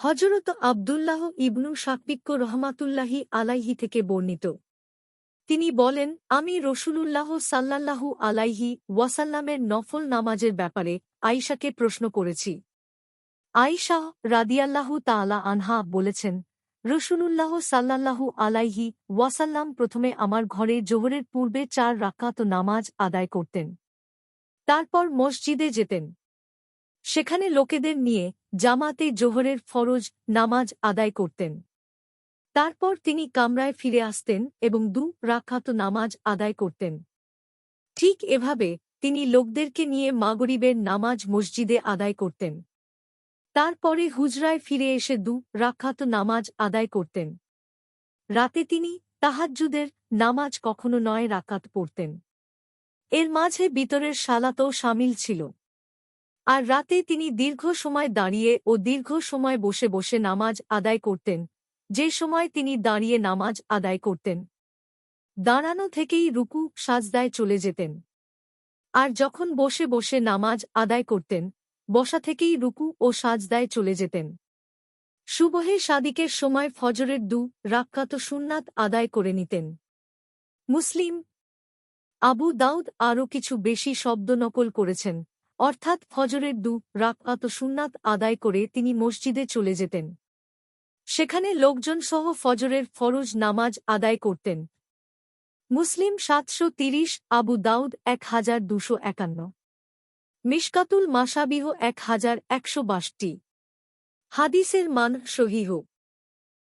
হযরত আব্দুল্লাহ ইবনু শাকিক রহমাতুল্লাহি আলাইহি থেকে বর্ণিত। তিনি বলেন, আমি রসূলুল্লাহ সাল্লাল্লাহু আলাইহি ওয়াসাল্লামের নফল নামাজের ব্যাপারে আয়েশাকে প্রশ্ন করেছি। আয়েশা রাদিয়াল্লাহু তাআলা আনহা বলেছেন, রসূলুল্লাহ সাল্লাল্লাহু আলাইহি ওয়াসাল্লাম প্রথমে আমার ঘরে জোহরের পূর্বে ৪ রাকাত নামাজ আদায় করতেন। তারপর মসজিদে যেতেন। সেখানে লোকেদের নিয়ে জামাতে জোহরের ফরজ নামাজ আদায় করতেন। তারপর তিনি কামরায় ফিরে আসতেন এবং ২ রাকাত নামাজ আদায় করতেন। ঠিক এভাবে তিনি লোকদেরকে নিয়ে মাগরিবের নামাজ মসজিদে আদায় করতেন। তারপরে হুজরায় ফিরে এসে ২ রাকাত নামাজ আদায় করতেন। রাতে তিনি তাহাজ্জুদের নামাজ কখনো ৯ রাকাত পড়তেন। এর মাঝে বিতরের সালাতও শামিল ছিল। আর রাতে তিনি দীর্ঘ সময় দাঁড়িয়ে ও দীর্ঘ সময় বসে বসে নামাজ আদায় করতেন। যে সময় তিনি দাঁড়িয়ে নামাজ আদায় করতেন, দাঁড়ানো থেকেই রুকু সাজদায় চলে যেতেন। আর যখন বসে বসে নামাজ আদায় করতেন, বসা থেকেই রুকু ও সাজদায় চলে যেতেন। সুবহে সাদিকের সময় ফজরের ২ রাকাত সুন্নাত আদায় করে নিতেন। মুসলিম। আবু দাউদ আরও কিছু বেশি শব্দ নকল করেছেন, অর্থাৎ ফজরের ২ রাকাত সুন্নাত আদায় করে তিনি মসজিদে চলে যেতেন। সেখানে লোকজনসহ ফজরের ফরজ নামাজ আদায় করতেন। মুসলিম ৭৩০, আবু দাউদ ১২৫১, মিশকাতুল মাসাবিহ ১১৬২। হাদিসের মান সহিহ।